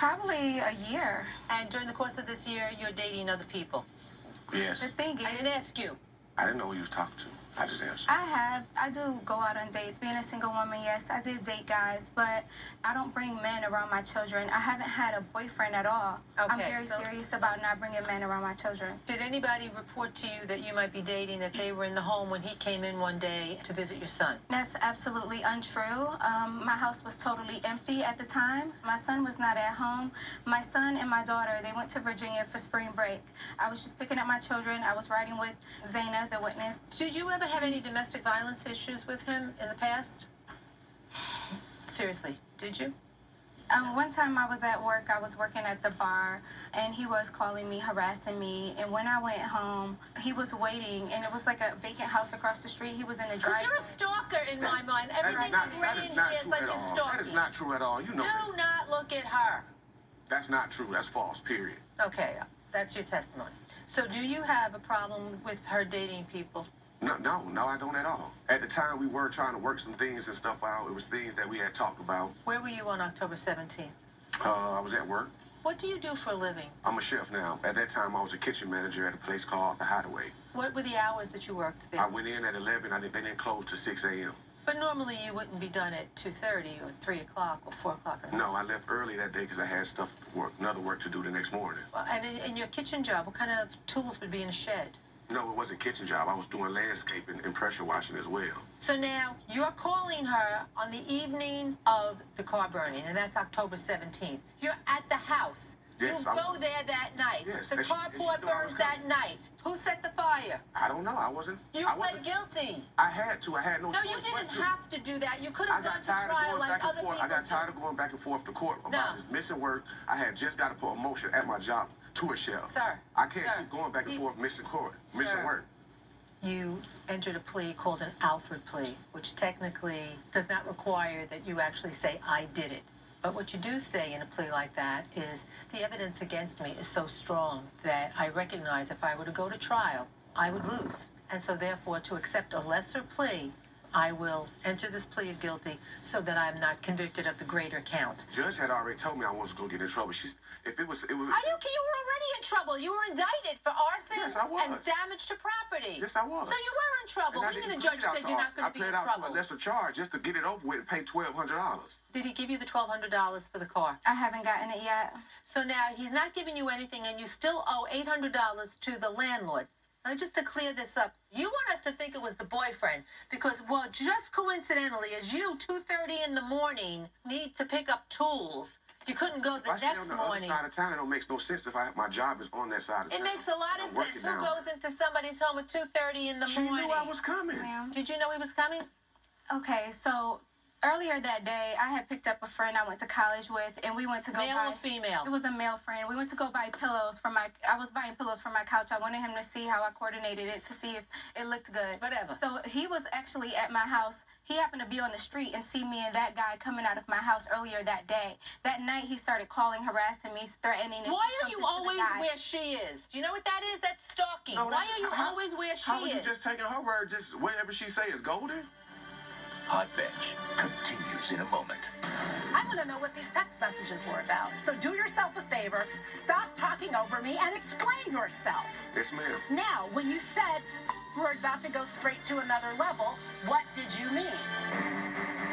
Probably a year. And during the course of this year, you're dating other people. Yes. The thing is, I didn't ask you. I didn't know who you was talking to. I just answered. I do go out on dates. Being a single woman, yes, I did date guys, but I don't bring men around my children. I haven't had a boyfriend at all. I'm Okay, very so- serious about not bringing men around my children. Did anybody report to you that you might be dating, that they were in the home when he came in one day to visit your son? That's absolutely untrue. My house was totally empty at the time. My son was not at home. My son and my daughter, they went to Virginia for spring break. I was just picking up my children. I was riding with Zaina, the witness. Did you ever have any domestic violence issues with him in the past? Seriously, did you? One time I was at work, I was working at the bar, and he was calling me, harassing me. And when I went home, he was waiting, and it was like a vacant house across the street. He was in the Because driveway. you're a stalker in my mind. Everything that you've read is in not here is true like at you're all. stalking. That is not true at all. You know Do that. not look at her. That's not true. That's false, period. Okay, that's your testimony. So do you have a problem with her dating people? No, I don't at all. At the time, we were trying to work some things and stuff out. It was things that we had talked about. Where were you on October 17th? I was at work. What do you do for a living? I'm a chef now. At that time, I was a kitchen manager at a place called The Hideaway. What were the hours that you worked I there? went in at 11. They didn't close till 6 a.m. But normally you wouldn't be done at 2:30 or 3 o'clock or 4 o'clock in the morning. No, I left early that day because I had another work to do the next morning. Well, and in your kitchen job, what kind of tools would be in a shed? No, it wasn't a kitchen job. I was doing landscaping and pressure washing as well. So now you're calling her on the evening of the car burning, and that's October 17th. You're at the house. Yes, You go there that night. Yes, The and she- carport and she knew I was burns that coming. night. Who set the fire? I don't know. I wasn't. You I pled wasn't. guilty. I had to. I had no No, choice you but didn't to. have to do that. You could I have gone got to tired of trial going like back and other forth. people I got do. tired of going back and forth to court about No. this missing work. I had just got a promotion at my job to a chef. Sir, I can't sir, keep going back and you- forth missing Sir. work. You entered a plea called an Alford plea, which technically does not require that you actually say, I did it. But what you do say in a plea like that is, the evidence against me is so strong that I recognize if I were to go to trial, I would lose. And so therefore, to accept a lesser plea, I will enter this plea of guilty so that I'm not convicted of the greater count. Judge had already told me I was going to get in trouble. It was. Are you already in trouble? You were indicted for arson Yes, I was. and damage to property. Yes, I was. So you were in trouble. And I What do you mean didn't the judge plead out said to you're not arson. going to be in I pled out to trouble? a lesser charge just to get it over with and pay $1,200. Did he give you the $1,200 for the car? I haven't gotten it yet. So now he's not giving you anything, and you still owe $800 to the landlord. Now, just to clear this up, you want us to think it was the boyfriend because, well, just coincidentally, as you, 2:30 in the morning, need to pick up tools, you couldn't go If the I stay on next the morning. other side of town, it don't make no sense if my job is on that side of town. It makes a lot of I'm working sense. Who down goes into somebody's home at 2:30 in the there. She morning? knew I was coming. Ma'am. Did you know he was coming? Okay, so earlier that day, I had picked up a friend I went to college with, and we went to go Male buy. or female? It was a male friend. We went to go buy pillows for my. I was buying pillows for my couch. I wanted him to see how I coordinated it to see if it looked good. Whatever. So he was actually at my house. He happened to be on the street and see me and that guy coming out of my house earlier that day. That night, he started calling, harassing me, threatening. to Why do are you something to the always guy. where she is? Do you know what that is? That's stalking. No, Why that- are you how- always where she How are you is? just taking her word? Just whatever she say is golden? Hot Bench continues in a moment. I want to know what these text messages were about. So do yourself a favor, stop talking over me, and explain yourself. Yes, ma'am. Now, when you said we're about to go straight to another level, what did you mean?